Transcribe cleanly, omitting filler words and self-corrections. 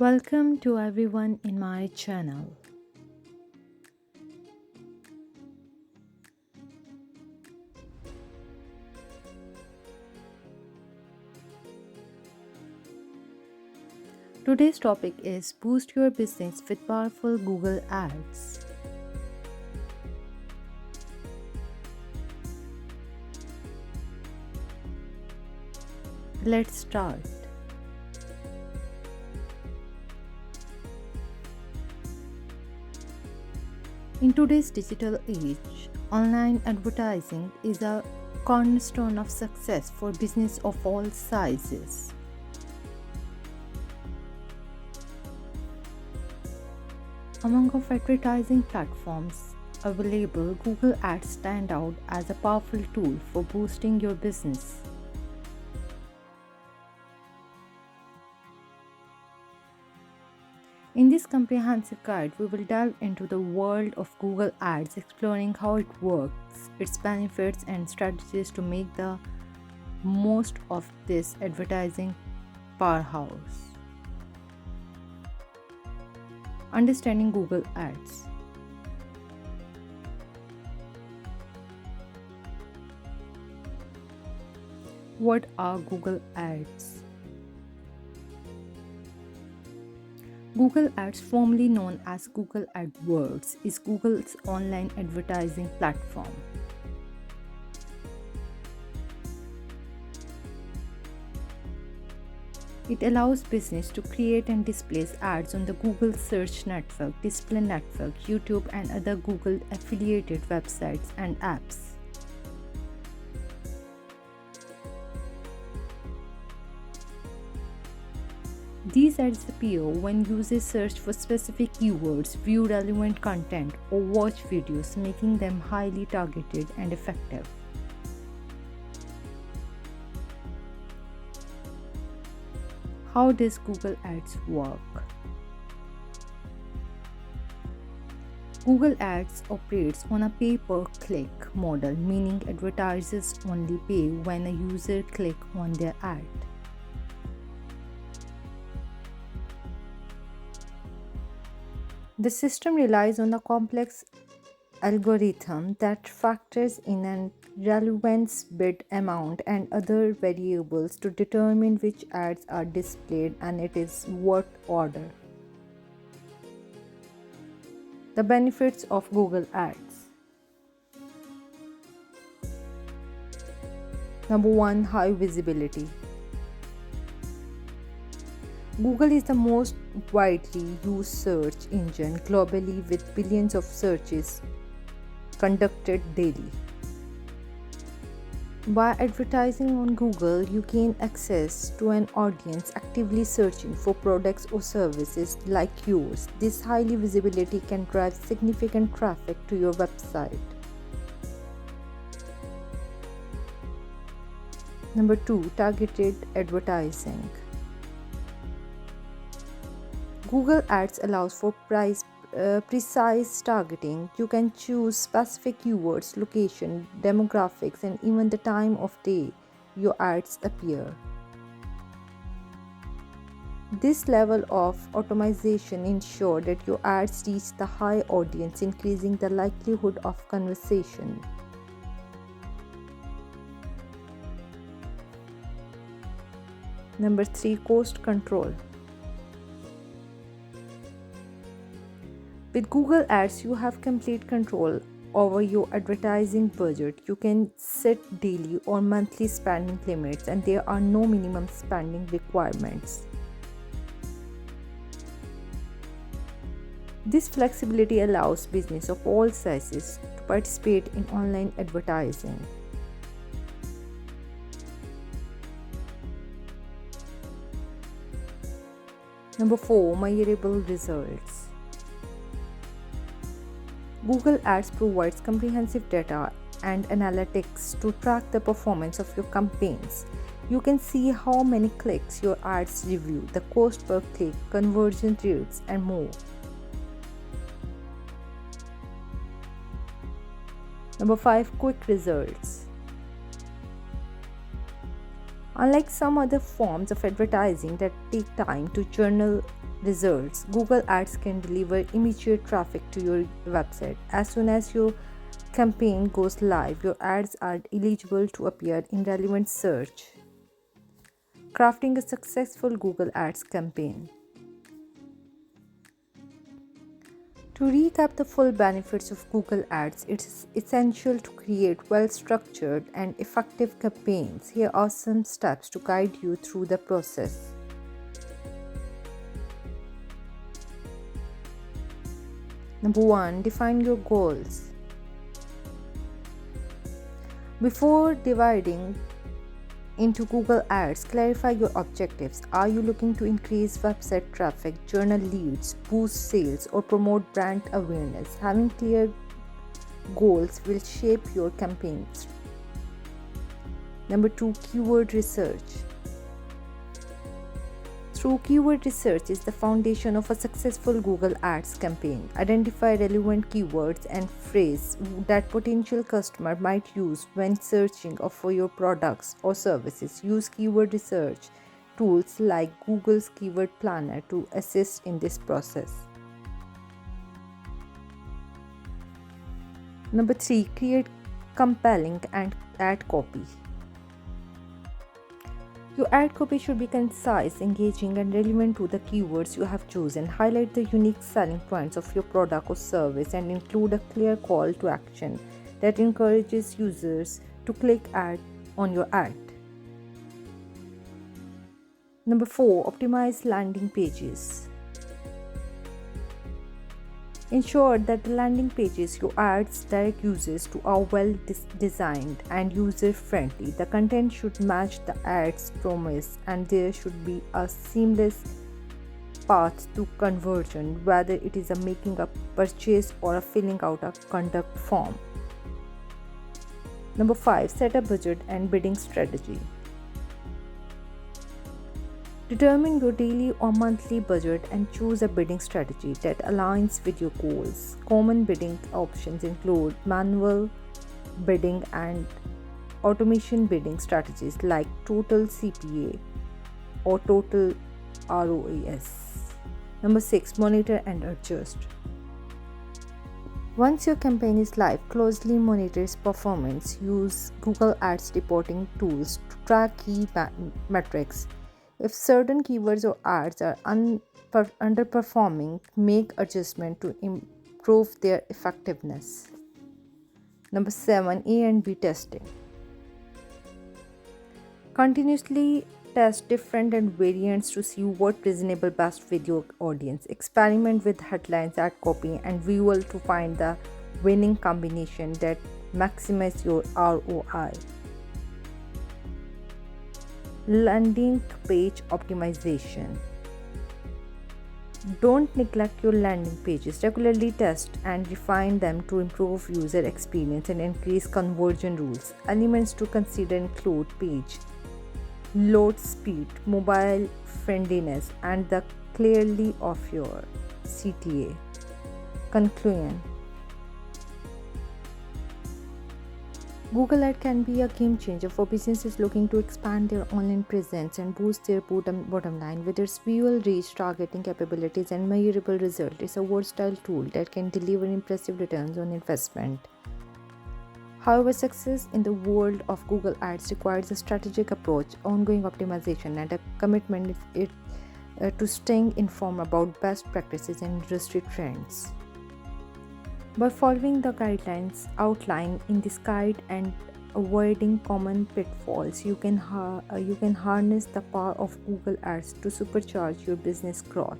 Welcome to everyone in my channel. Today's topic is boost your business with powerful Google Ads. Let's start. In today's digital age, online advertising is a cornerstone of success for business of all sizes. Among of advertising platforms available, Google Ads stand out as a powerful tool for boosting your business. In this comprehensive guide, we will delve into the world of Google Ads, exploring how it works, its benefits, and strategies to make the most of this advertising powerhouse. Understanding Google Ads. What are Google Ads? Google Ads, formerly known as Google AdWords, is Google's online advertising platform. It allows business to create and display ads on the Google Search Network, Display Network, YouTube, and other Google affiliated websites and apps. These ads appear when users search for specific keywords, view relevant content, or watch videos, making them highly targeted and effective. How does Google Ads work? Google Ads operates on a pay-per-click model, meaning advertisers only pay when a user clicks on their ad. The system relies on a complex algorithm that factors in a relevance bid amount and other variables to determine which ads are displayed and it is what order. The benefits of Google Ads. Number 1, high visibility. Google is the most widely used search engine globally with billions of searches conducted daily. By advertising on Google, you gain access to an audience actively searching for products or services like yours. This high visibility can drive significant traffic to your website. Number 2, targeted advertising. Google Ads allows for precise targeting. You can choose specific keywords, location, demographics, and even the time of day your ads appear. This level of automation ensures that your ads reach the high audience, increasing the likelihood of conversion. Number 3, cost control. With Google Ads, you have complete control over your advertising budget. You can set daily or monthly spending limits, and there are no minimum spending requirements. This flexibility allows business of all sizes to participate in online advertising. Number 4, measurable results. Google Ads provides comprehensive data and analytics to track the performance of your campaigns. You can see how many clicks your ads review, the cost per click, conversion rates, and more. Number 5, quick results. Unlike some other forms of advertising that take time to results. Google Ads can deliver immediate traffic to your website. As soon as your campaign goes live, your ads are eligible to appear in relevant search. Crafting a successful Google Ads campaign. To recap the full benefits of Google Ads, it is essential to create well-structured and effective campaigns. Here are some steps to guide you through the process. Number 1. Define your goals. Before dividing into Google Ads, clarify your objectives. Are you looking to increase website traffic, journal leads, boost sales, or promote brand awareness? Having clear goals will shape your campaigns. Number 2. Keyword research. Through keyword research is the foundation of a successful Google Ads campaign. Identify relevant keywords and phrases that potential customer might use when searching for your products or services. Use keyword research tools like Google's Keyword Planner to assist in this process. Number 3. Create compelling and ad copy. Your ad copy should be concise, engaging, and relevant to the keywords you have chosen. Highlight the unique selling points of your product or service and include a clear call to action that encourages users to click on your ad. Number 4. Optimize landing pages. Ensure that the landing pages your ads direct users to are well designed and user-friendly. The content should match the ad's promise, and there should be a seamless path to conversion, whether it is a making a purchase or a filling out a contact form. Number 5. Set a budget and bidding strategy. Determine your daily or monthly budget and choose a bidding strategy that aligns with your goals. Common bidding options include manual bidding and automation bidding strategies like total CPA or total ROAS. Number 6. Monitor and adjust. Once your campaign is live, closely monitor its performance. Use Google Ads reporting tools to track key metrics. If certain keywords or ads are underperforming, make adjustment to improve their effectiveness. Number 7. A&B testing. Continuously test different and variants to see what resonates best with your audience. Experiment with headlines, ad copy, and visual to find the winning combination that maximizes your ROI. Landing page optimization. Don't neglect your landing pages. Regularly test and refine them to improve user experience and increase conversion rules. Elements to consider include page load speed, mobile friendliness, and the clarity of your CTA. Conclusion. Google Ads can be a game changer for businesses looking to expand their online presence and boost their bottom line. With its visual reach, targeting capabilities, and measurable results, it's a versatile tool that can deliver impressive returns on investment. However, success in the world of Google Ads requires a strategic approach, ongoing optimization, and a commitment to staying informed about best practices and industry trends. By following the guidelines outlined in this guide and avoiding common pitfalls, you can harness the power of Google Ads to supercharge your business growth.